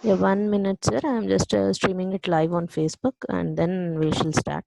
Yeah, 1 minute, sir. I'm just streaming it live on Facebook, and then we shall start.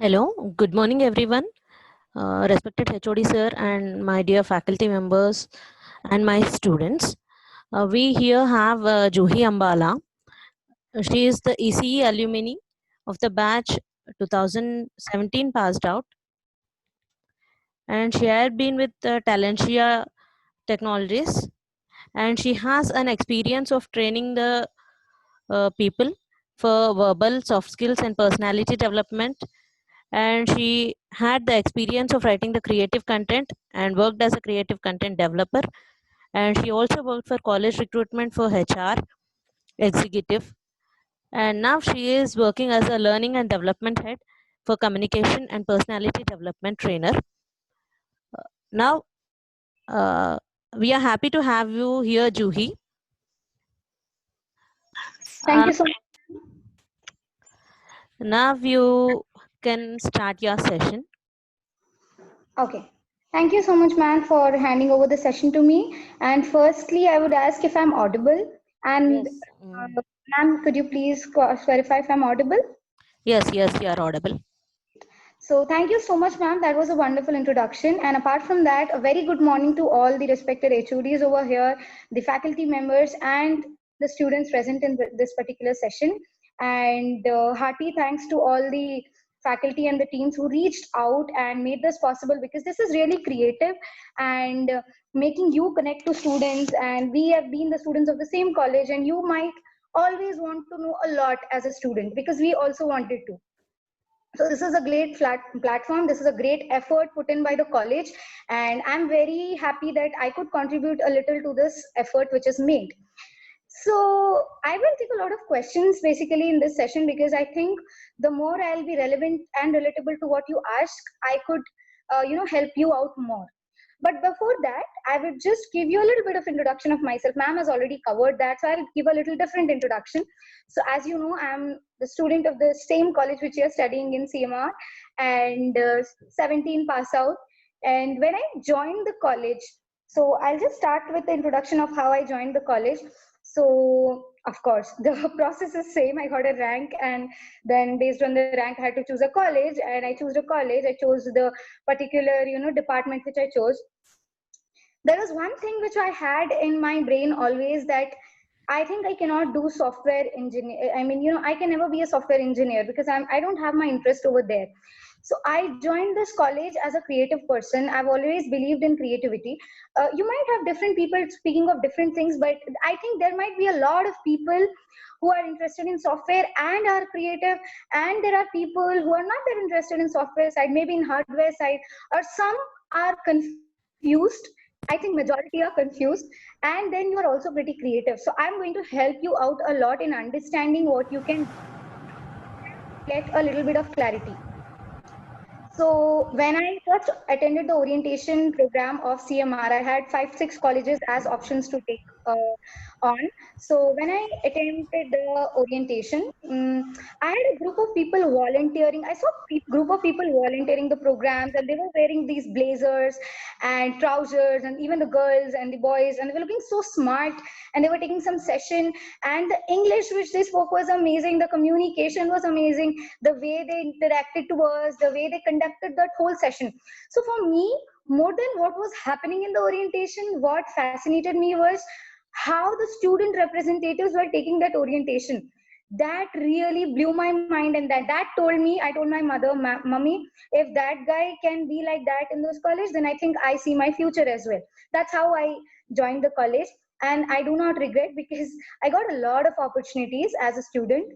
Hello, good morning, everyone. Respected HOD sir and my dear faculty members and my students. We here have Juhi Ambala. She is the ECE alumni of the batch 2017 passed out, and she had been with Talentia Technologies, and she has an experience of training the people for verbal, soft skills, and personality development. And she had the experience of writing the creative content and worked as a creative content developer. And she also worked for college recruitment for HR executive. And now she is working as a learning and development head for communication and personality development trainer. Now, uh, we are happy to have you here, Juhi. Thank you so much. Now you can start your session. Okay. Thank you so much, ma'am, for handing over the session to me. And firstly, I would ask if I'm audible. And Yes. ma'am, could you please verify if I'm audible? Yes, yes, you are audible. So thank you so much, ma'am. That was a wonderful introduction. And apart from that, a very good morning to all the respected HODs over here, the faculty members, and the students present in this particular session. And hearty thanks to all the faculty and the teams who reached out and made this possible, because this is really creative and making you connect to students. And we have been the students of the same college, and you might always want to know a lot as a student, because we also wanted to. So this is a great platform. This is a great effort put in by the college, and I'm very happy that I could contribute a little to this effort which is made. So I will take a lot of questions basically in this session, because I think the more I'll be relevant and relatable to what you ask, I could help you out more. But before that, I would just give you a little bit of introduction of myself. Ma'am has already covered that, so I'll give a little different introduction. So as you know, I'm the student of the same college which you're studying in, CMR, and 17 pass out. And when I joined the college, so I'll just start with the introduction of how I joined the college. So of course, the process is same. I got a rank, and then based on the rank, I had to choose a college, and I chose a college. I chose the particular, department which I chose. There was one thing which I had in my brain always, that I think I cannot do software engineer. I mean, I can never be a software engineer, because I don't have my interest over there. So I joined this college as a creative person. I've always believed in creativity. You might have different people speaking of different things, but I think there might be a lot of people who are interested in software and are creative, and there are people who are not that interested in software side, maybe in hardware side, or some are confused. I think majority are confused, and then you are also pretty creative. So I'm going to help you out a lot in understanding what you can get a little bit of clarity. So when I first attended the orientation program of CMR, I had 5, 6 colleges as options to take on. So when I attended the orientation, I had a group of people volunteering. I saw a group of people volunteering the programs, and they were wearing these blazers and trousers, and even the girls and the boys, and they were looking so smart. And they were taking some session, and the English which they spoke was amazing. The communication was amazing. The way they interacted to us, the way they conducted that whole session. So for me, more than what was happening in the orientation, what fascinated me was how the student representatives were taking that orientation. That really blew my mind, and that told me, I told my mother, Mummy, if that guy can be like that in this college, then I think I see my future as well. That's how I joined the college, and I do not regret, because I got a lot of opportunities as a student.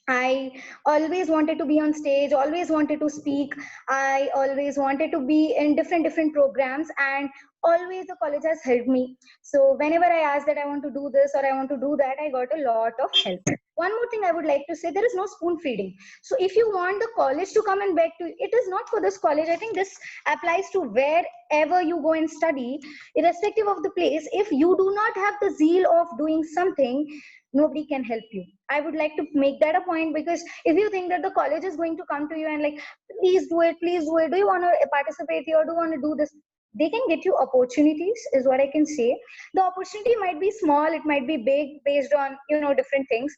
I always wanted to be on stage, always wanted to speak. I always wanted to be in different programs, and always the college has helped me. So whenever I asked that I want to do this or I want to do that, I got a lot of help. One more thing I would like to say, there is no spoon feeding. So if you want the college to come and beg to you, it is not for this college. I think this applies to wherever you go and study, irrespective of the place. If you do not have the zeal of doing something, nobody can help you. I would like to make that a point, because if you think that the college is going to come to you and like, please do it, please do it, do you want to participate here, do you want to do this, they can get you opportunities, is what I can say. The opportunity might be small, it might be big, based on, different things,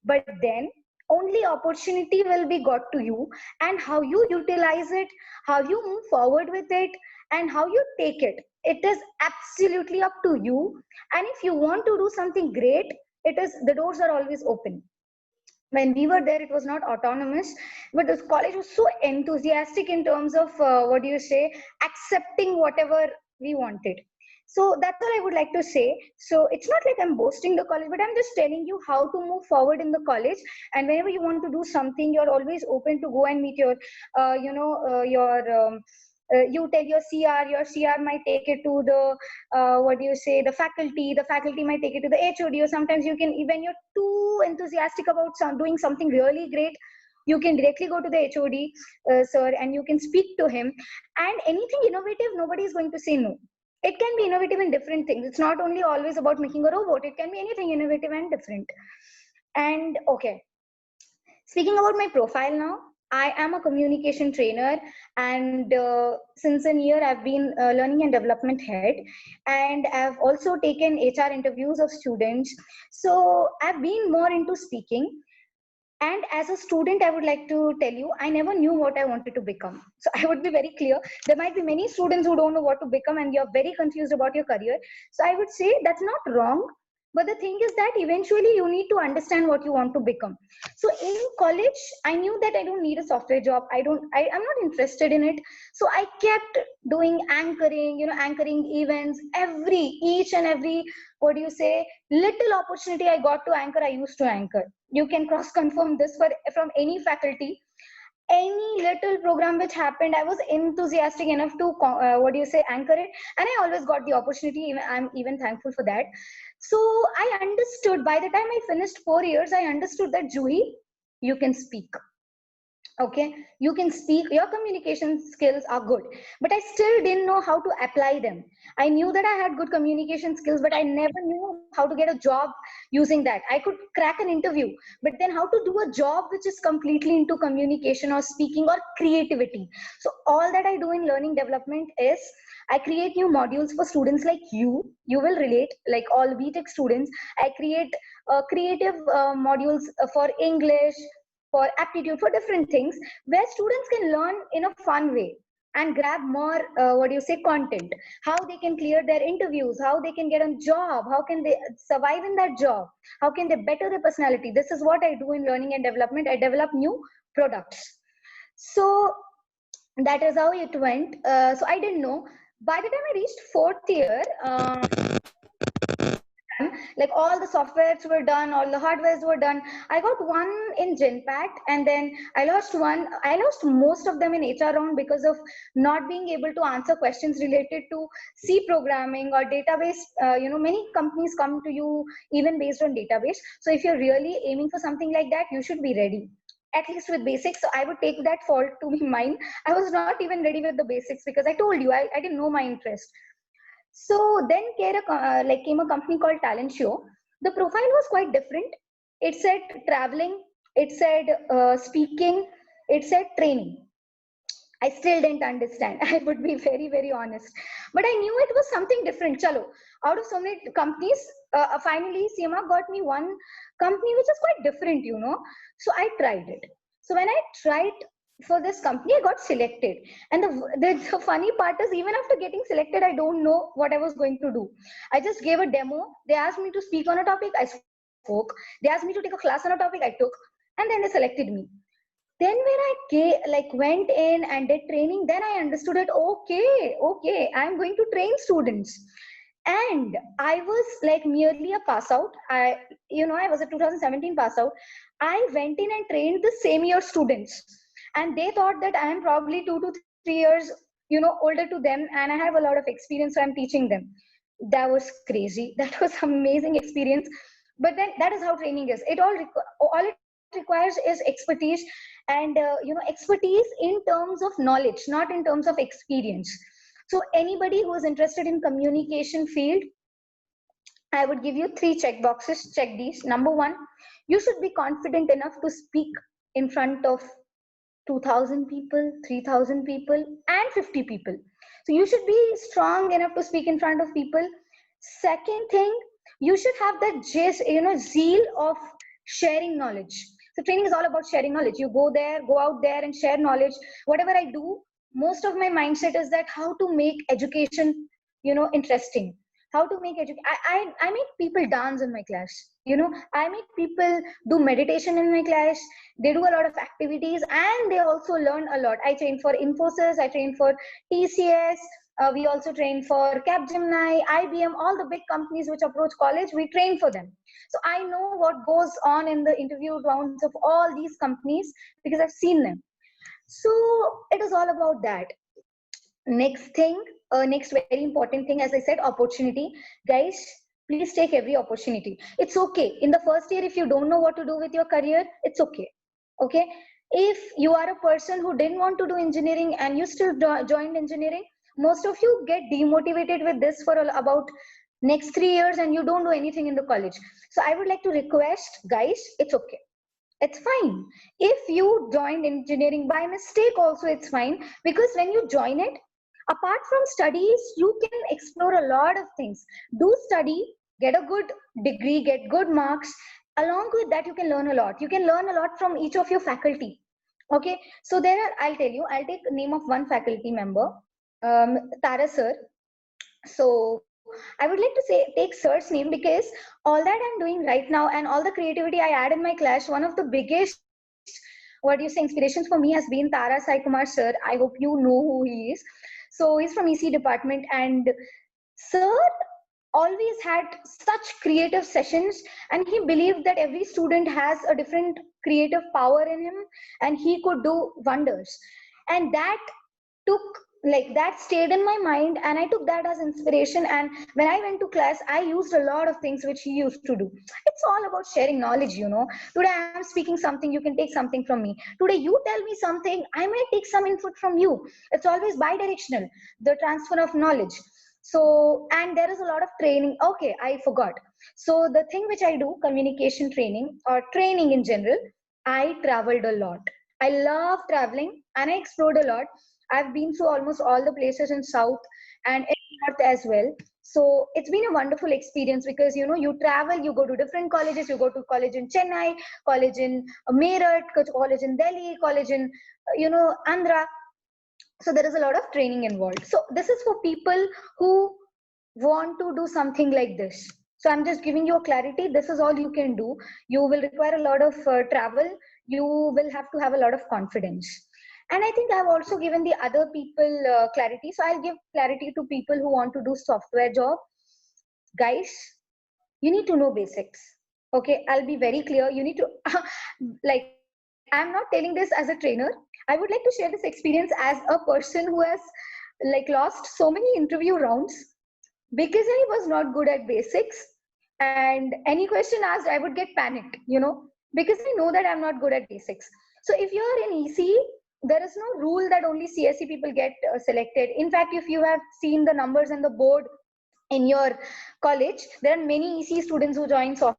but then only opportunity will be got to you, and how you utilize it, how you move forward with it, and how you take it, it is absolutely up to you. And if you want to do something great, the doors are always open. When we were there, it was not autonomous, but the college was so enthusiastic in terms of what do you say, accepting whatever we wanted. So that's all I would like to say. So it's not like I'm boasting the college, but I'm just telling you how to move forward in the college. And whenever you want to do something, you're always open to go and meet your you tell your CR might take it to the what do you say, the faculty might take it to the HOD, or sometimes you can, even you're too enthusiastic about doing something really great, you can directly go to the HOD, sir, and you can speak to him. And anything innovative, nobody is going to say no. It can be innovative in different things. It's not only always about making a robot, it can be anything innovative and different. And okay, speaking about my profile now, I am a communication trainer, and since a year I've been learning and development head, and I've also taken HR interviews of students. So I've been more into speaking. And as a student, I would like to tell you, I never knew what I wanted to become. So I would be very clear. There might be many students who don't know what to become, and you're very confused about your career. So I would say that's not wrong. But the thing is that eventually you need to understand what you want to become. So in college, I knew that I don't need a software job. I'm not interested in it. So I kept doing anchoring, anchoring events, each and every, what do you say, little opportunity I got to anchor, I used to anchor. You can cross confirm this from any faculty. Any little program which happened, I was enthusiastic enough to what do you say, anchor it, and I always got the opportunity. I'm even thankful for that. So I understood, by the time I finished 4 years, I understood that, Juhi, you can speak. Okay, you can speak, your communication skills are good, but I still didn't know how to apply them. I knew that I had good communication skills, but I never knew how to get a job using that. I could crack an interview, but then how to do a job which is completely into communication or speaking or creativity. So all that I do in learning development is I create new modules for students like you will relate, like all BTech students. I create creative modules for English, for aptitude, for different things, where students can learn in a fun way and grab more what do you say, content, how they can clear their interviews, how they can get a job, how can they survive in that job, how can they better their personality. This is what I do in learning and development. I develop new products. So that is how it went. So I didn't know. By the time I reached fourth year, like all the softwares were done, all the hardwares were done. I got one in Genpact, and then I lost one. I lost most of them in HR round because of not being able to answer questions related to C programming or database. Many companies come to you even based on database. So if you're really aiming for something like that, you should be ready at least with basics. So I would take that fault to be mine. I was not even ready with the basics because I told you I didn't know my interest. So then came a company called Talent Show. The profile was quite different. It said traveling, it said speaking, it said training. I still didn't understand. I would be very, very honest. But I knew it was something different. Chalo, out of so many companies, finally CMA got me one company which is quite different, you know. So I tried it. So when I tried for this company, I got selected. And the funny part is, even after getting selected, I don't know what I was going to do. I just gave a demo. They asked me to speak on a topic. I spoke. They asked me to take a class on a topic. I took. And then they selected me. Then when went in and did training, then I understood it. Okay, I'm going to train students. And I was like merely a pass out. I was a 2017 pass out. I went in and trained the same year students, and they thought that I am probably 2 to 3 years, older to them, and I have a lot of experience, so I'm teaching them. That was crazy. That was amazing experience. But then that is how training is. All it requires is expertise, and expertise in terms of knowledge, not in terms of experience. So anybody who is interested in communication field, I would give you 3 check boxes. Check these. Number 1, you should be confident enough to speak in front of 2000 people, 3000 people, and 50 people. So you should be strong enough to speak in front of people. Second thing, you should have that zeal of sharing knowledge. So training is all about sharing knowledge. You go out there and share knowledge. Whatever I do, most of my mindset is that how to make education, interesting. How to make education. I make people dance in my class. I make people do meditation in my class. They do a lot of activities, and they also learn a lot. I train for Infosys, I train for TCS, we also train for Capgemini, IBM, all the big companies which approach college, we train for them. So I know what goes on in the interview rounds of all these companies because I've seen them. So it is all about that. Next very important thing, as I said, opportunity. Guys, please take every opportunity. It's okay in the first year if you don't know what to do with your career. It's okay. If you are a person who didn't want to do engineering and you still joined engineering, most of you get demotivated with this for about next 3 years and you don't do anything in the college. So I would like to request, guys, it's okay, it's fine. If you joined engineering by mistake also, it's fine, because when you join it, apart from studies, you can explore a lot of things. Do study, get a good degree, get good marks. Along with that, you can learn a lot. You can learn a lot from each of your faculty. Okay, so I'll tell you, I'll take the name of one faculty member, Tara sir. So I would like to take sir's name because all that I'm doing right now and all the creativity I add in my class, one of the biggest, inspirations for me has been Tara Sai Kumar sir. I hope you know who he is. So he's from EC department, and sir always had such creative sessions, and he believed that every student has a different creative power in him and he could do wonders. And took that stayed in my mind, and I took that as inspiration. And when I went to class, I used a lot of things which he used to do. It's all about sharing knowledge. Today I'm speaking something, you can take something from me. Today you tell me something, I might take some input from you. It's always bi-directional, the transfer of knowledge. So, and there is a lot of training. Okay, I forgot. So the thing which I do, communication training or training in general, I traveled a lot. I love traveling and I explored a lot. I've been through almost all the places in South and in North as well. So it's been a wonderful experience because you travel, you go to different colleges, you go to college in Chennai, college in Meerut, college in Delhi, college in Andhra. So there is a lot of training involved. So this is for people who want to do something like this. So I'm just giving you a clarity. This is all you can do. You will require a lot of travel. You will have to have a lot of confidence. And I think I've also given the other people clarity. So I'll give clarity to people who want to do software job. Guys, you need to know basics. Okay, I'll be very clear. You need to, like, I'm not telling this as a trainer. I would like to share this experience as a person who has like lost so many interview rounds because I was not good at basics. And any question asked, I would get panicked, because I know that I'm not good at basics. So if you're in EC, there is no rule that only CSE people get selected. In fact, if you have seen the numbers on the board in your college, there are many EC students who join software engineering.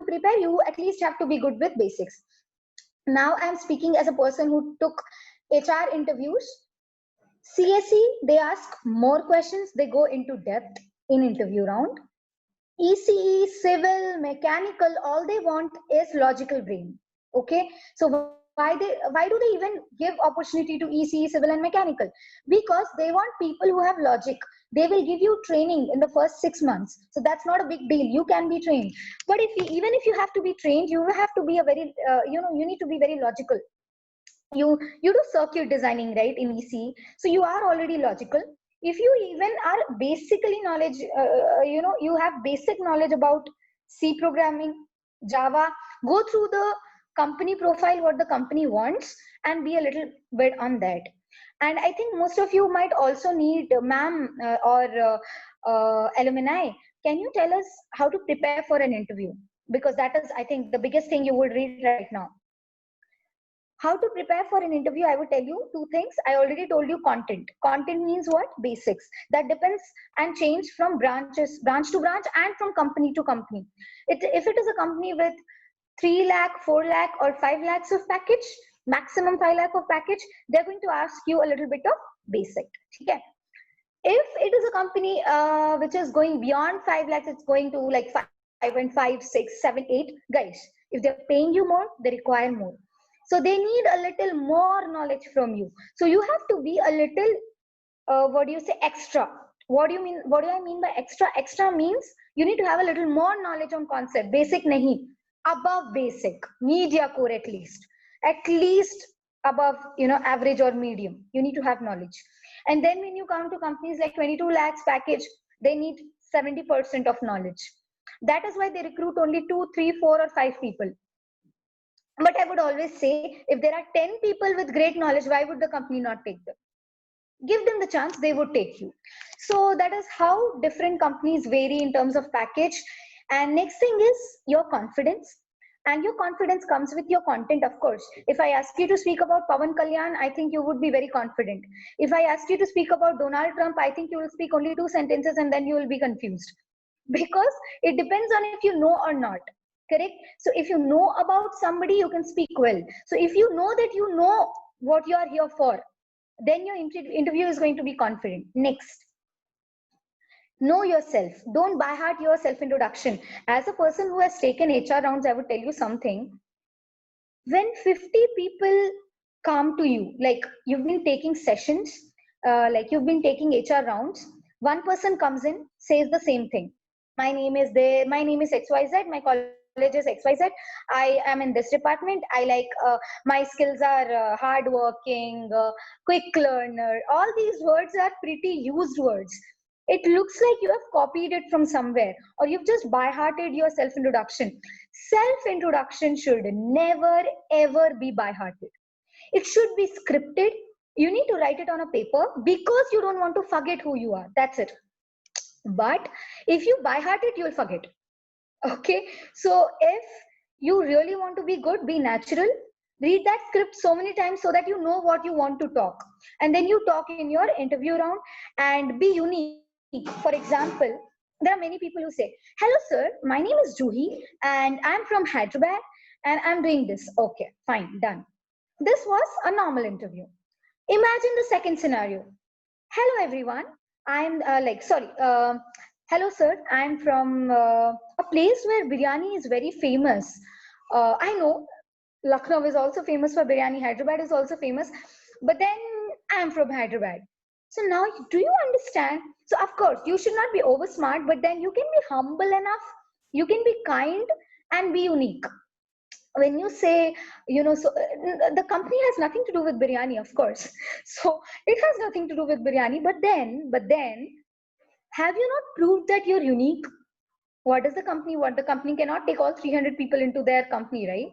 To prepare, you at least have to be good with basics. Now I'm speaking as a person who took HR interviews. CSE, they ask more questions, they go into depth in interview round. ECE, civil, mechanical, all they want is logical brain. Okay, so why do they even give opportunity to ECE, civil, and mechanical? Because they want people who have logic. They will give you training in the first 6 months, so that's not a big deal. You can be trained, but even if you have to be trained, you have to be a very you need to be very logical. You do circuit designing, right, in EC, so you are already logical. If you even are basically knowledge, you have basic knowledge about C programming, Java, go through the company profile, what the company wants, and be a little bit on that. And I think most of you might also need, ma'am, or alumni, can you tell us how to prepare for an interview? Because that is, I think, the biggest thing you would read right now. How to prepare for an interview, I would tell you two things. I already told you content. Content means what? Basics. That depends and change from branch to branch and from company to company. If it is a company with 3 lakh, 4 lakh or 5 lakhs of package, maximum 5 lakh of package, they're going to ask you a little bit of basic. Okay? If it is a company which is going beyond 5 lakhs, it's going to like 5.5, 6, 7, 8. Guys, if they're paying you more, they require more. So they need a little more knowledge from you. So you have to be a little, extra. What do I mean by extra? Extra means you need to have a little more knowledge on concept. Basic nahi, above basic, media core at least above, average or medium. You need to have knowledge. And then when you come to companies like 22 lakhs package, they need 70% of knowledge. That is why they recruit only 2, 3, 4 or 5 people. But I would always say, if there are 10 people with great knowledge, why would the company not take them? Give them the chance, they would take you. So that is how different companies vary in terms of package. And next thing is your confidence. And your confidence comes with your content, of course. If I ask you to speak about Pawan Kalyan, I think you would be very confident. If I ask you to speak about Donald Trump, I think you will speak only 2 sentences and then you will be confused. Because it depends on if you know or not. Correct? So if you know about somebody, you can speak well. So if you know that you know what you are here for, then your interview is going to be confident. Next, know yourself. Don't by heart your self-introduction. As a person who has taken HR rounds, I would tell you something. When 50 people come to you, like you've been taking sessions, like you've been taking HR rounds, one person comes in, says the same thing. My name is XYZ, my college is XYZ, I am in this department, I like, my skills are hardworking, quick learner. All these words are pretty used words. It looks like you have copied it from somewhere, or you've just by-hearted your self-introduction. Self-introduction should never, ever be by-hearted. It should be scripted. You need to write it on a paper because you don't want to forget who you are. That's it. But if you by-heart it, you'll forget. Okay, so if you really want to be good, be natural. Read that script so many times so that you know what you want to talk, and then you talk in your interview round. And be unique. For example, there are many people who say, hello sir, my name is Juhi and I'm from Hyderabad and I'm doing this. Okay, fine, done. This was a normal interview. Imagine the second scenario. Hello everyone, I'm hello sir, I'm from a place where biryani is very famous. I know Lucknow is also famous for biryani, Hyderabad is also famous, but then I'm from Hyderabad. So now, do you understand? So of course, you should not be over smart, but then you can be humble enough, you can be kind and be unique. when you say, so the company has nothing to do with biryani, of course. So it has nothing to do with biryani. But then, have you not proved that you're unique? What does the company want? The company cannot take all 300 people into their company, right?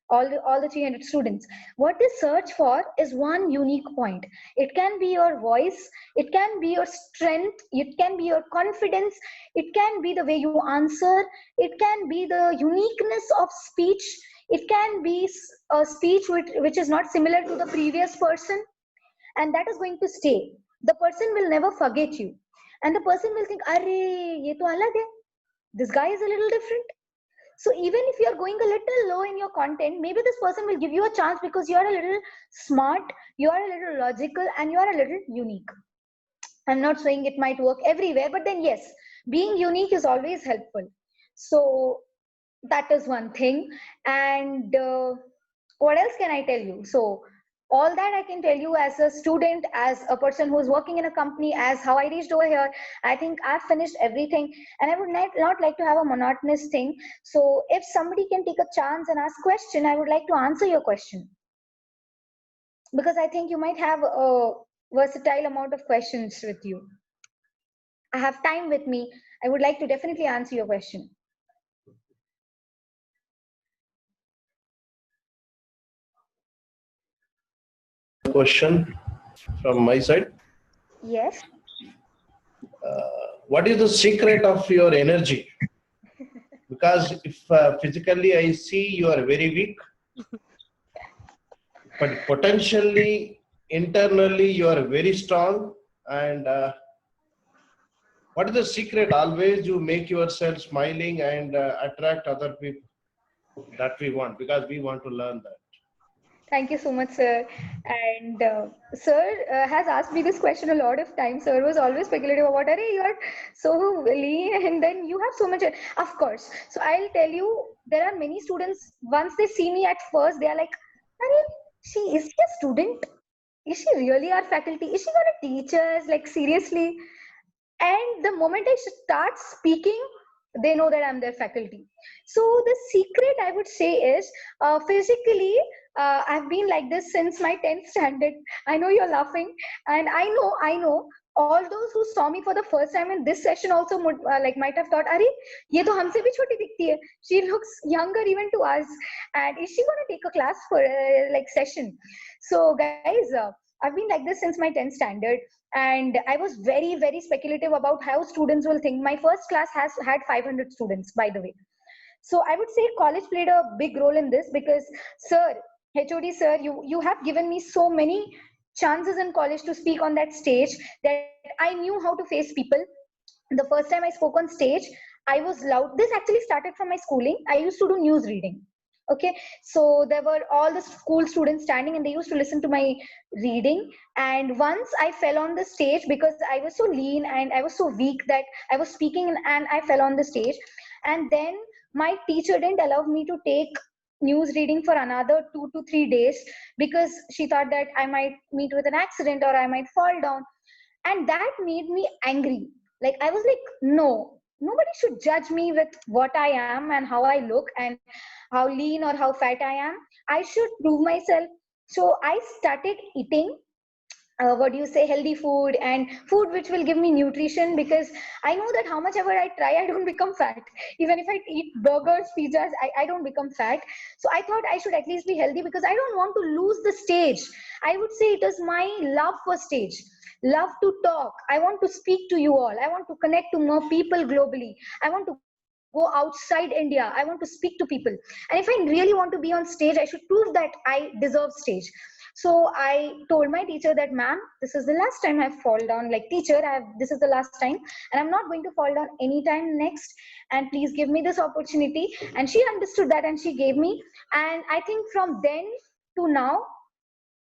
All the 300 students. What they search for is one unique point. It can be your voice, it can be your strength, it can be your confidence, it can be the way you answer, it can be the uniqueness of speech, it can be a speech which is not similar to the previous person, and that is going to stay. The person will never forget you, and the person will think, "Arey, ye to alag hai. This guy is a little different." So even if you're going a little low in your content, maybe this person will give you a chance because you're a little smart, you're a little logical, and you're a little unique. I'm not saying it might work everywhere, but then yes, being unique is always helpful. So that is one thing. And what else can I tell you? So all that I can tell you as a student, as a person who's working in a company, as how I reached over here, I think I've finished everything. And I would not like to have a monotonous thing. So if somebody can take a chance and ask question, I would like to answer your question, because I think you might have a versatile amount of questions with you. I have time with me. I would like to definitely answer your question. Question from my side. Yes. What is the secret of your energy? Because if physically I see you are very weak, but potentially, internally, you are very strong. And what is the secret? Always you make yourself smiling and attract other people that we want, because we want to learn that. Thank you so much, sir. And sir has asked me this question a lot of times. Sir was always speculative about, "Arey, you are so lean, and then you have so much." Of course. So I'll tell you, there are many students. Once they see me at first, they are like, "Arey, is she a student? Is she really our faculty? Is she gonna teach us? Like seriously?" And the moment I start speaking, they know that I'm their faculty. So the secret, I would say, is physically, I've been like this since my 10th standard. I know you're laughing, and I know all those who saw me for the first time in this session also might have thought, "Arey, ye to humse bhi choti dikhti hai. She looks younger even to us, and is she going to take a class for like session?" So guys, I've been like this since my 10th standard, and I was very, very speculative about how students will think. My first class has had 500 students, by the way. So I would say college played a big role in this, because sir, HOD sir, you have given me so many chances in college to speak on that stage, that I knew how to face people. The first time I spoke on stage, I was loud. This actually started from my schooling. I used to do news reading. Okay, so there were all the school students standing, and they used to listen to my reading. And once I fell on the stage, because I was so lean and I was so weak, that I was speaking and I fell on the stage. And then my teacher didn't allow me to take news reading for another 2 to 3 days, because she thought that I might meet with an accident or I might fall down. And that made me angry. Like I was like, no, nobody should judge me with what I am and how I look and how lean or how fat I am. I should prove myself. So I started eating, what do you say, healthy food, and food which will give me nutrition, because I know that how much ever I try, I don't become fat. Even if I eat burgers, pizzas, I don't become fat. So I thought I should at least be healthy, because I don't want to lose the stage. I would say it is my love for stage, love to talk. I want to speak to you all. I want to connect to more people globally. I want to go outside India. I want to speak to people. And if I really want to be on stage, I should prove that I deserve stage. So I told my teacher that, "Ma'am, this is the last time I fall down. Like, teacher, this is the last time, and I'm not going to fall down anytime next. And please give me this opportunity." And she understood that, and she gave me. And I think from then to now,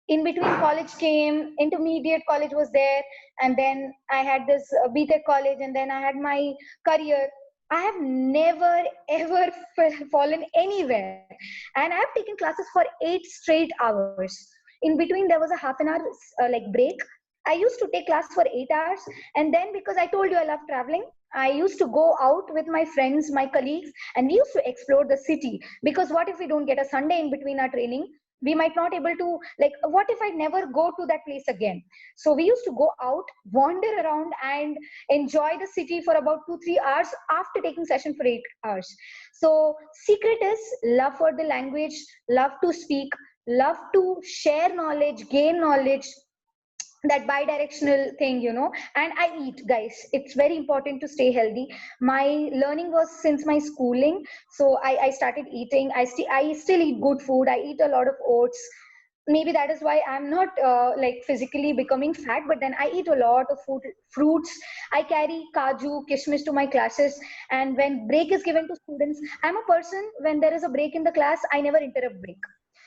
in between college came, intermediate college was there, and then I had this BTech college, and then I had my career. I have never ever fallen anywhere, and I have taken classes for 8 straight hours. In between, there was a half an hour like break. I used to take class for 8 hours, and then because I told you I love traveling, I used to go out with my friends, my colleagues, and we used to explore the city. Because what if we don't get a Sunday in between our training? We might not able to, like, what if I never go to that place again? So we used to go out, wander around, and enjoy the city for about 2 3 hours after taking session for 8 hours. So secret is love for the language, love to speak, love to share knowledge, gain knowledge, that bi-directional thing, and I eat, guys. It's very important to stay healthy. My learning was since my schooling, so I started eating. I still eat good food. I eat a lot of oats. Maybe that is why I'm not like physically becoming fat, but then I eat a lot of food, fruits. I carry kaju kishmish to my classes, and when break is given to students, I'm a person, when there is a break in the class, I never interrupt break.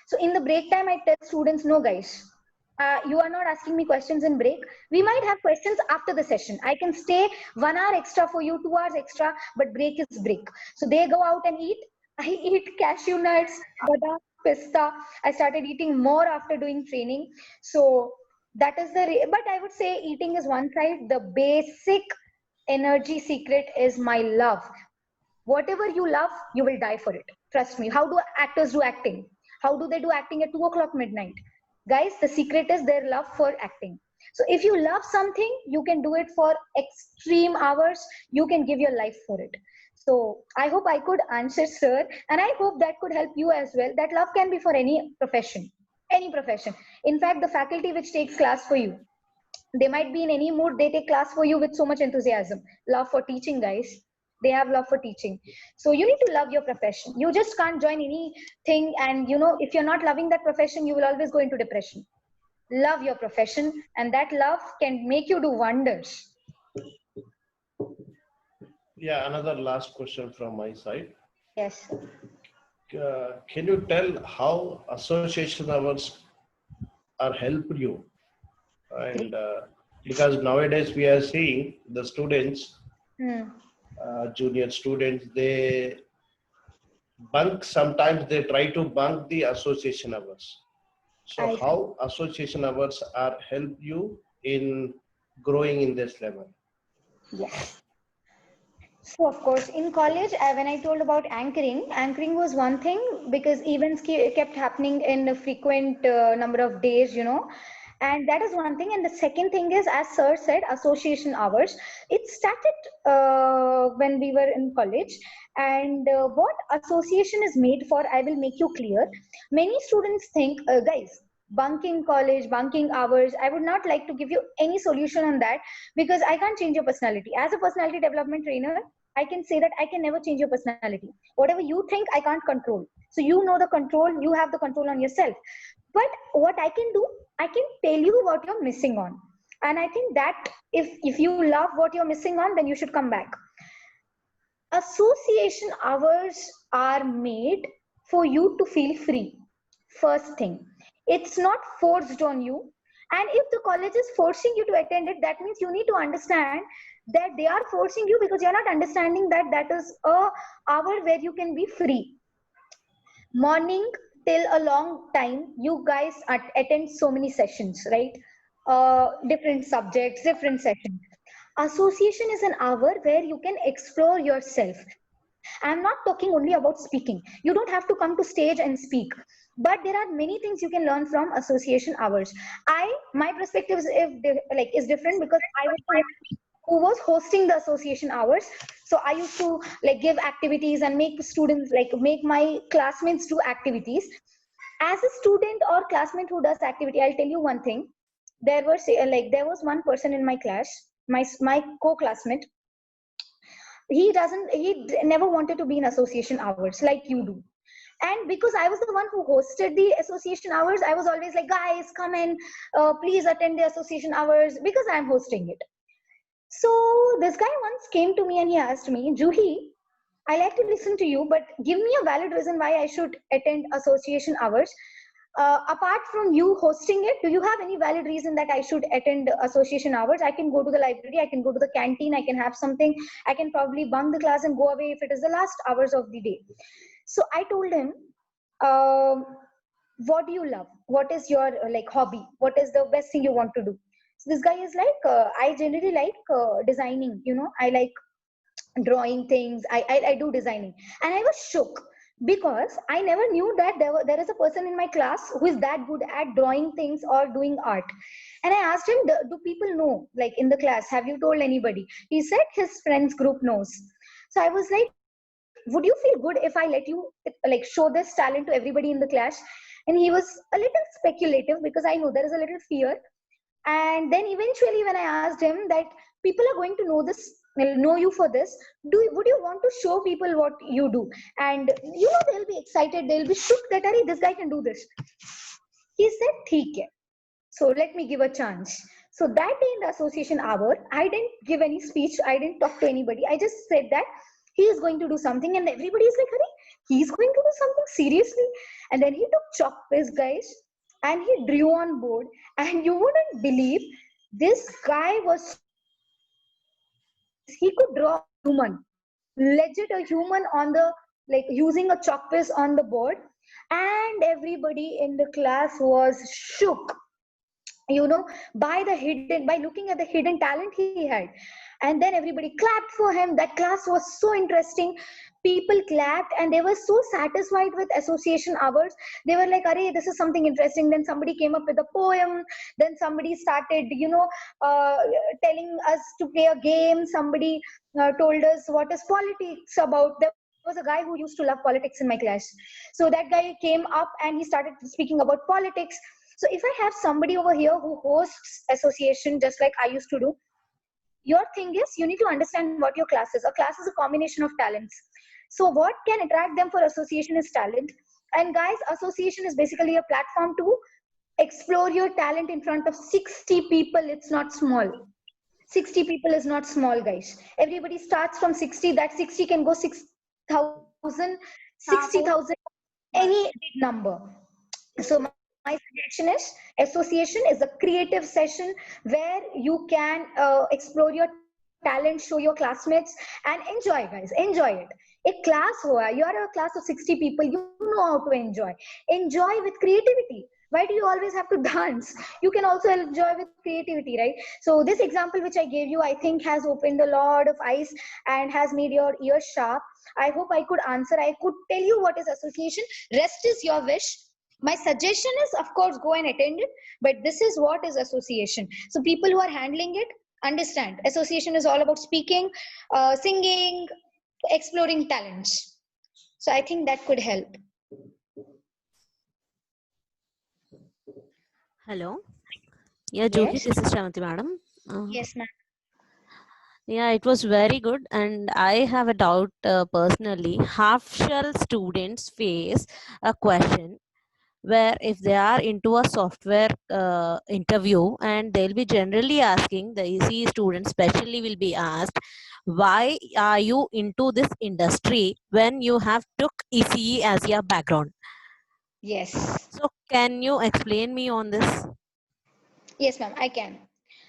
So in the break time, I tell students, no guys, you are not asking me questions in break. We might have questions after the session. I can stay 1 hour extra for you, 2 hours extra, but break is break. So they go out and eat. I eat cashew nuts, badam, pista. I started eating more after doing training. So that is but I would say eating is one side. The basic energy secret is my love. Whatever you love, you will die for it. Trust me. How do actors do acting? How do they do acting at 2 o'clock midnight? Guys, the secret is their love for acting. So if you love something, you can do it for extreme hours. You can give your life for it. So I hope I could answer, sir, and I hope that could help you as well. That love can be for any profession, any profession. In fact, the faculty which takes class for you, they might be in any mood, they take class for you with so much enthusiasm. Love for teaching, guys. They have love for teaching. So you need to love your profession. You just can't join anything, and if you're not loving that profession, you will always go into depression. Love your profession, and that love can make you do wonders. Yeah, another last question from my side. Yes. Can you tell how association hours are helped you? And because nowadays we are seeing the students, junior students, they bunk, sometimes they try to bunk the association hours. So how association hours are help you in growing in this level? Yes. So of course, in college, when I told about anchoring was one thing, because events kept happening in a frequent number of days, and that is one thing. And the second thing is, as sir said, association hours. It started when we were in college. And what association is made for, I will make you clear. Many students think, guys, bunking college, bunking hours. I would not like to give you any solution on that, because I can't change your personality. As a personality development trainer, I can say that I can never change your personality. Whatever you think, I can't control. So you know the control, you have the control on yourself. But what I can do, I can tell you what you're missing on. And I think that if you love what you're missing on, then you should come back. Association hours are made for you to feel free. First thing, it's not forced on you. And if the college is forcing you to attend it, that means you need to understand that they are forcing you because you're not understanding that that is a hour where you can be free. Morning till a long time, you guys attend so many sessions, right? Different subjects, different sessions. Association is an hour where you can explore yourself. I'm not talking only about speaking. You don't have to come to stage and speak, but there are many things you can learn from association hours. My perspective is different, because I was the one who was hosting the association hours. So I used to give activities and make students, make my classmates do activities. As a student or classmate who does activity, I'll tell you one thing. There was one person in my class, my co-classmate. He never wanted to be in association hours like you do. And because I was the one who hosted the association hours, I was always like, guys, come and please attend the association hours, because I'm hosting it. So this guy once came to me and he asked me, Juhi, I like to listen to you, but give me a valid reason why I should attend association hours. Apart from you hosting it, do you have any valid reason that I should attend association hours? I can go to the library, I can go to the canteen, I can have something, I can probably bunk the class and go away if it is the last hours of the day. So I told him, what do you love? What is your hobby? What is the best thing you want to do? So this guy is like, I generally like designing, I like drawing things. I do designing. And I was shook because I never knew that there is a person in my class who is that good at drawing things or doing art. And I asked him, do people know, like in the class, have you told anybody? He said his friends group knows. So I was like, would you feel good if I let you like show this talent to everybody in the class? And he was a little speculative because I know there is a little fear. And then eventually when I asked him that people are going to know this, will know you for this, would you want to show people what you do? And they'll be excited, they'll be shook that this guy can do this. He said theek hai, so let me give a chance. So that day in the association hour, I didn't give any speech, I didn't talk to anybody, I just said that he is going to do something. And everybody is like, Hurry, he's going to do something seriously? And then he took chalk paste, guys, and he drew on board. And you wouldn't believe, this guy was, he could draw a human, legit a human on the, like using a chalk paste on the board. And everybody in the class was shook, by looking at the hidden talent he had. And then everybody clapped for him. That class was so interesting. People clapped and they were so satisfied with association hours. They were like, Arey, this is something interesting. Then somebody came up with a poem. Then somebody started, telling us to play a game. Somebody told us what is politics about. There was a guy who used to love politics in my class. So that guy came up and he started speaking about politics. So if I have somebody over here who hosts association just like I used to do, your thing is you need to understand what your class is. A class is a combination of talents. So what can attract them for association is talent. And guys, association is basically a platform to explore your talent in front of 60 people. It's not small. 60 people is not small, guys. Everybody starts from 60. That 60 can go 6,000, 60,000, any big number. So my suggestion is association is a creative session where you can explore your talent, show your classmates, and enjoy, guys. Enjoy it. A class hoa, you are a class of 60 people, you know how to enjoy. Enjoy with creativity. Why do you always have to dance? You can also enjoy with creativity, right? So this example which I gave you, I think has opened a lot of eyes and has made your ears sharp. I hope I could answer. I could tell you what is association. Rest is your wish. My suggestion is, of course, go and attend it, but this is what is association. So people who are handling it understand association is all about speaking, singing, exploring talents. So I think that could help. Hello. Yeah, Juhi, Yes. this is Shravanti madam. Yes, ma'am. Yeah, it was very good. And I have a doubt personally. Half shell students face a question where if they are into a software interview, and they'll be generally asking, the ECE students especially will be asked, why are you into this industry when you have took ECE as your background? Yes. So can you explain me on this? Yes, ma'am, I can.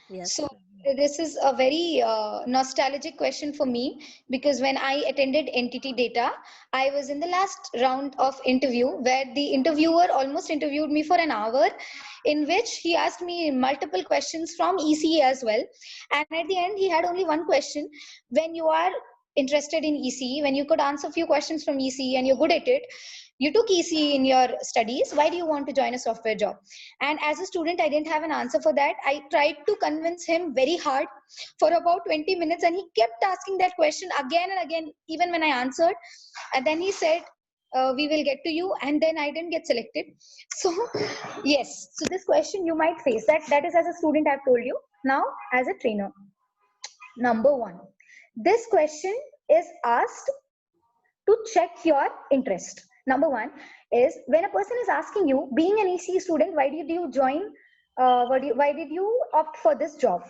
Yes. So this is a very nostalgic question for me, because when I attended NTT Data, I was in the last round of interview where the interviewer almost interviewed me for an hour, in which he asked me multiple questions from ECE as well. And at the end, he had only one question. When you are interested in ECE, when you could answer a few questions from ECE and you're good at it, you took ECE in your studies, why do you want to join a software job? And as a student, I didn't have an answer for that. I tried to convince him very hard for about 20 minutes, and he kept asking that question again and again, even when I answered. And then he said, we will get to you. And then I didn't get selected. So yes, so this question you might face. That is as a student, I've told you. Now as a trainer. Number one, this question is asked to check your interest. Number one is, when a person is asking you, being an ECE student, why did you join, why did you opt for this job?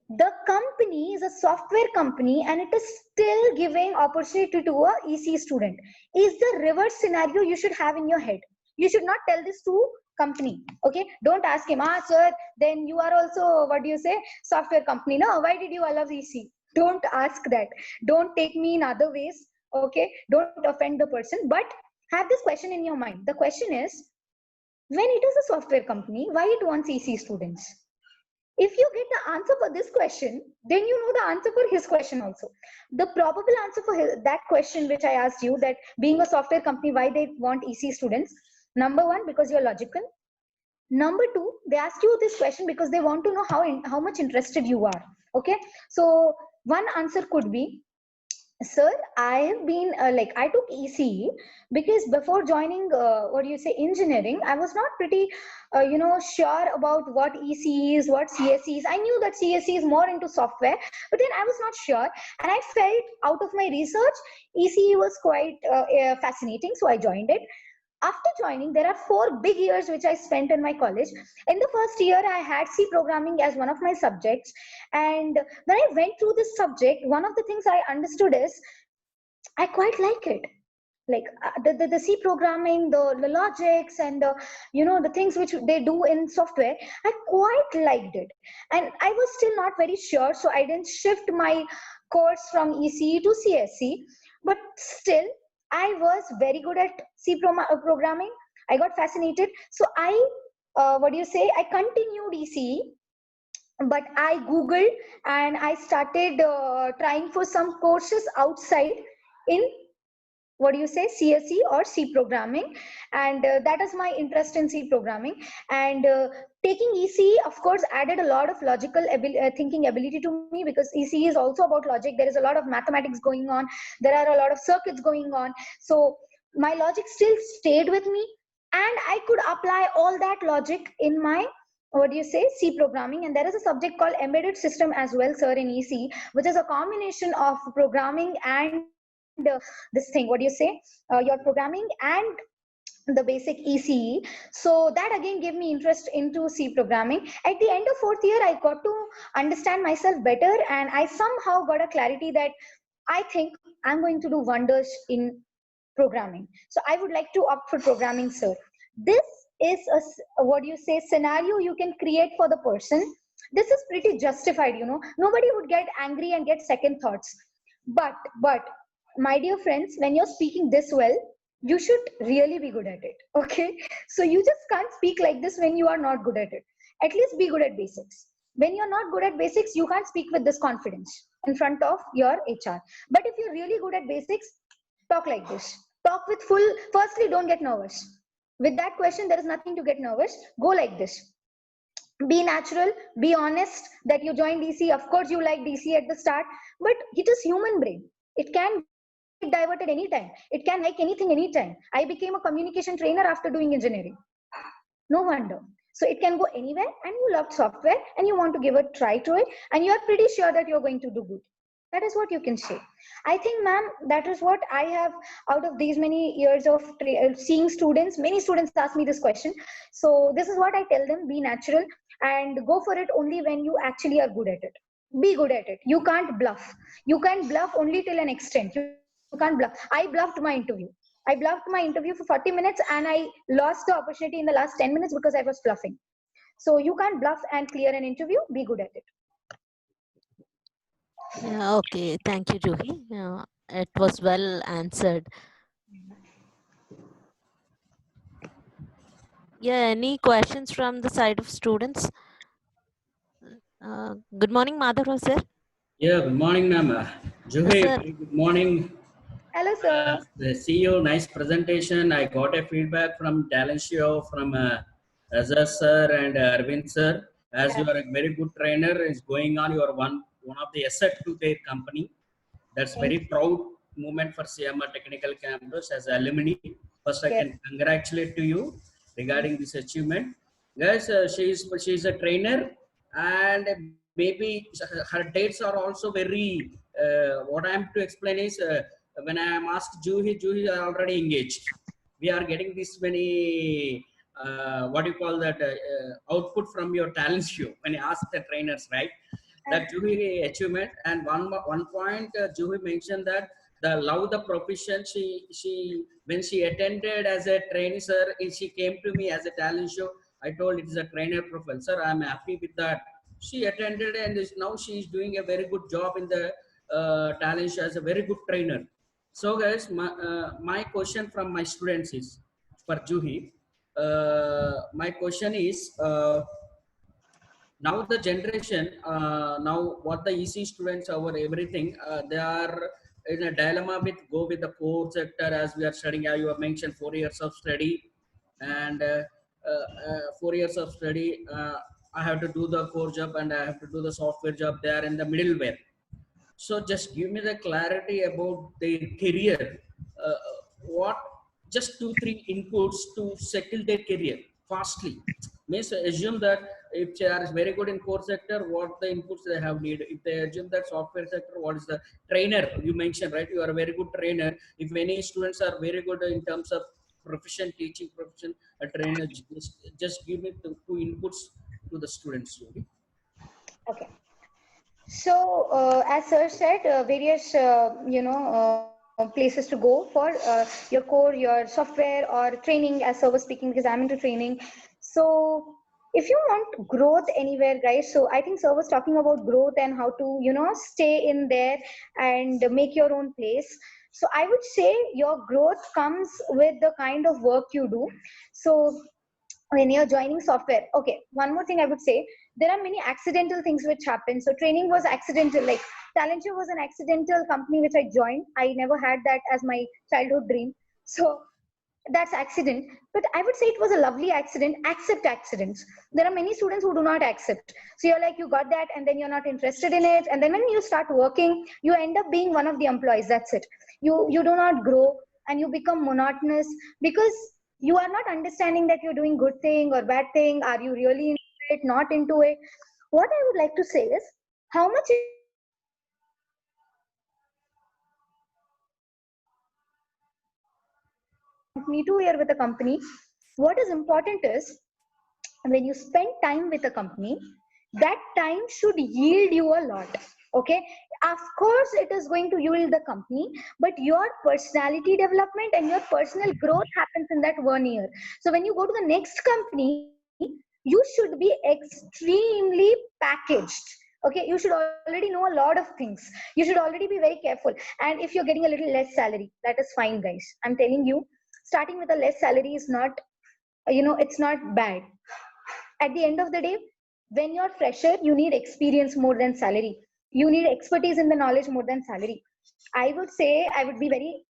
The company is a software company and it is still giving opportunity to a ECE student. Is the reverse scenario you should have in your head. You should not tell this to company. Okay, don't ask him, sir, then you are also, what do you say, software company. No, why did you allow ECE? Don't ask that. Don't take me in other ways. Okay, don't offend the person, but have this question in your mind. The question is, when it is a software company, why it wants ECE students? If you get the answer for this question, then you know the answer for his question also. The probable answer for that question which I asked you, that being a software company, why they want EC students. Number one, because you're logical. Number two, they ask you this question because they want to know how much interested you are. Okay, so one answer could be, sir, I have been I took ECE because before joining engineering, I was not pretty sure about what ECE is, what CSE is. I knew that CSE is more into software, but then I was not sure, and I felt out of my research ECE was quite fascinating, so I joined it. After joining, there are 4 big years which I spent in my college. In the first year, I had C programming as one of my subjects. And when I went through this subject, one of the things I understood is I quite like it. Like the C programming, the logics, and the things which they do in software, I quite liked it. And I was still not very sure, so I didn't shift my course from ECE to CSE. But still, I was very good at programming. I got fascinated. So I continued ECE, but I Googled and I started trying for some courses outside in CSE or C programming, and that is my interest in C programming. And taking ECE, of course, added a lot of logical thinking ability to me, because ECE is also about logic. There is a lot of mathematics going on. There are a lot of circuits going on. So my logic still stayed with me, and I could apply all that logic in my C programming. And there is a subject called embedded system as well, sir, in ECE, which is a combination of programming and this thing, your programming and the basic ECE. So that again gave me interest into C programming. At the end of 4th year, I got to understand myself better, and I somehow got a clarity that I think I'm going to do wonders in programming. So I would like to opt for programming, sir. This is a scenario you can create for the person. This is pretty justified, nobody would get angry and get second thoughts. But my dear friends, when you're speaking this well, you should really be good at it. Okay, so you just can't speak like this when you are not good at it. At least be good at basics. When you're not good at basics, you can't speak with this confidence in front of your HR. But if you're really good at basics, talk like this. Talk with firstly, don't get nervous. With that question, there is nothing to get nervous. Go like this. Be natural, be honest that you joined DC. Of course, you like DC at the start, but it is human brain. It can diverted anytime. It can like anything anytime. I became a communication trainer after doing engineering. No wonder. So it can go anywhere, and you love software and you want to give a try to it, and you are pretty sure that you're going to do good. That is what you can say. I think, ma'am, that is what I have out of these many years of seeing students. Many students ask me this question. So this is what I tell them: be natural and go for it only when you actually are good at it. Be good at it. You can't bluff. You can bluff only till an extent. You can't bluff. I bluffed my interview. I bluffed my interview for 40 minutes and I lost the opportunity in the last 10 minutes because I was bluffing. So you can't bluff and clear an interview. Be good at it. Yeah, okay. Thank you, Juhi. It was well answered. Yeah, any questions from the side of students? Good morning, Madhav, sir. Yeah, good morning, ma'am. Juhi, Sir. good morning. Hello, sir. The CEO, nice presentation. I got a feedback from Talent Show from Azhar sir and Arvind sir. As you are a very good trainer, is going on. You are one of the asset to their company. That's very proud moment for CMR Technical Campus as alumni. First, I can congratulate to you regarding this achievement. Guys, she's a trainer, and maybe her dates are also very. What I am to explain is when I am asked Juhi are already engaged. We are getting this many. What do you call that output from your talent show when you ask the trainers, right? That Juhi achievement. And one point Juhi mentioned that the love the profession. She when she attended as a trainee, sir, she came to me as a talent show. I told it is a trainer profile, sir. I'm happy with that. She attended and now she is doing a very good job in the talent show as a very good trainer. So guys, my question from my students is for Juhi. My question is, now the generation, now what the EC students our everything, they are in a dilemma with go with the core sector as we are studying. You have mentioned 4 years of study, and 4 years of study, I have to do the core job and I have to do the software job. They are in the middleware. So just give me the clarity about their career. uh, what just 2 3 inputs to settle their career fastly. Means assume that if they are very good in core sector, what the inputs they have need. If they assume that software sector, what is the trainer you mentioned, right? You are a very good trainer. If any students are very good in terms of profession, teaching profession, a trainer, just give me two inputs to the students really. Okay. So, as sir said, various places to go for your core, your software, or training. As sir was speaking, because I'm into training. So, if you want growth anywhere, guys. So, I think sir was talking about growth and how to stay in there and make your own place. So, I would say your growth comes with the kind of work you do. So, when you're joining software, okay, one more thing I would say, there are many accidental things which happen. So training was accidental, like Talentio was an accidental company which I joined. I never had that as my childhood dream. So that's accident, but I would say it was a lovely accident. Accept accidents. There are many students who do not accept. So you're like, you got that and then you're not interested in it, and then when you start working, you end up being one of the employees. That's it. You do not grow, and you become monotonous, because you are not understanding that you're doing good thing or bad thing. Are you really into it, not into it? What I would like to say is, how much me too here with a company. What is important is, when you spend time with a company, that time should yield you a lot. Okay, of course it is going to yield the company, but your personality development and your personal growth happens in that 1 year. So when you go to the next company, you should be extremely packaged. Okay, you should already know a lot of things. You should already be very careful. And if you're getting a little less salary, that is fine, guys. I'm telling you, starting with a less salary is not, it's not bad. At the end of the day, when you're fresher, you need experience more than salary. You need expertise in the knowledge more than salary. I would say, I would be very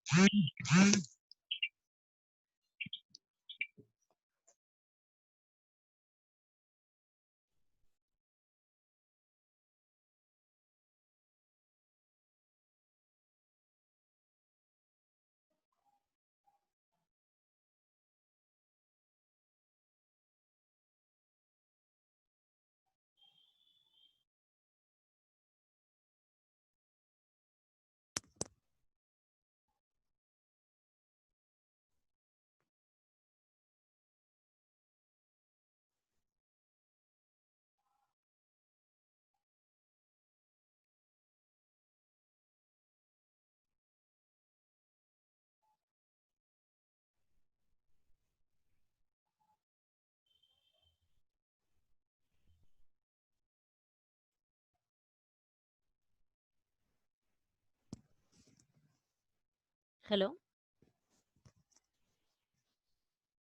Hello.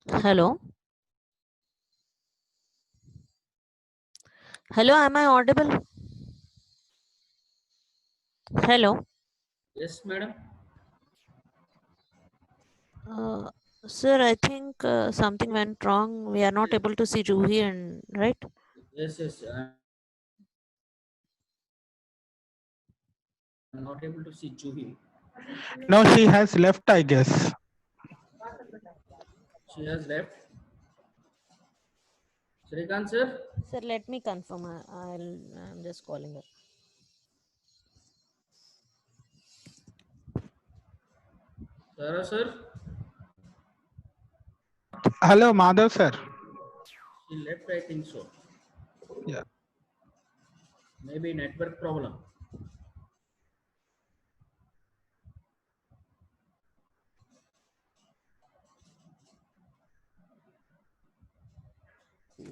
Hello. Hello. Am I audible? Hello. Yes, madam. Sir, I think something went wrong. We are not able to see Juhi, and right? Yes, yes. I'm not able to see Juhi. No, she has left, I guess. She has left. Srikant sir. Sir, let me confirm. I'm just calling her. Sara sir. Hello, Madhav sir. She left, I think so. Yeah. Maybe network problem.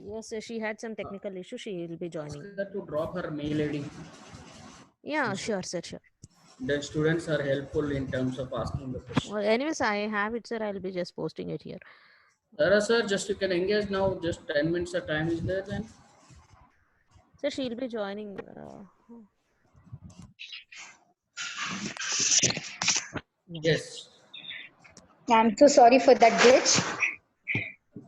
Yes, sir, she had some technical issue. She will be Ask joining. her to drop her mail ID. Yeah, sure, sir, sure. The students are helpful in terms of asking the question. Well, anyways, I have it, sir. I'll be just posting it here. Sara sir, just you can engage now. Just 10 minutes of time is there then. So she'll be joining. Yes. I'm so sorry for that glitch.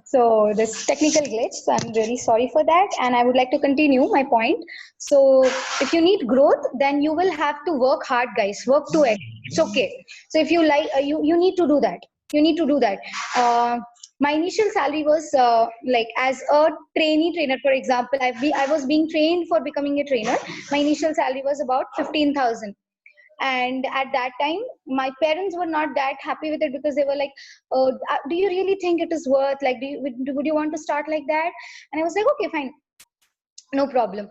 So this technical glitch, so I'm really sorry for that, and I would like to continue my point. So if you need growth, then you will have to work hard, guys. Work to it. It's okay. So if you like, you need to do that. You need to do that. My initial salary was like as a trainer. For example, I was being trained for becoming a trainer. My initial salary was about 15,000. And at that time my parents were not that happy with it, because they were like, do you really think it is worth, like, would you want to start like that? And I was like, okay, fine, no problem.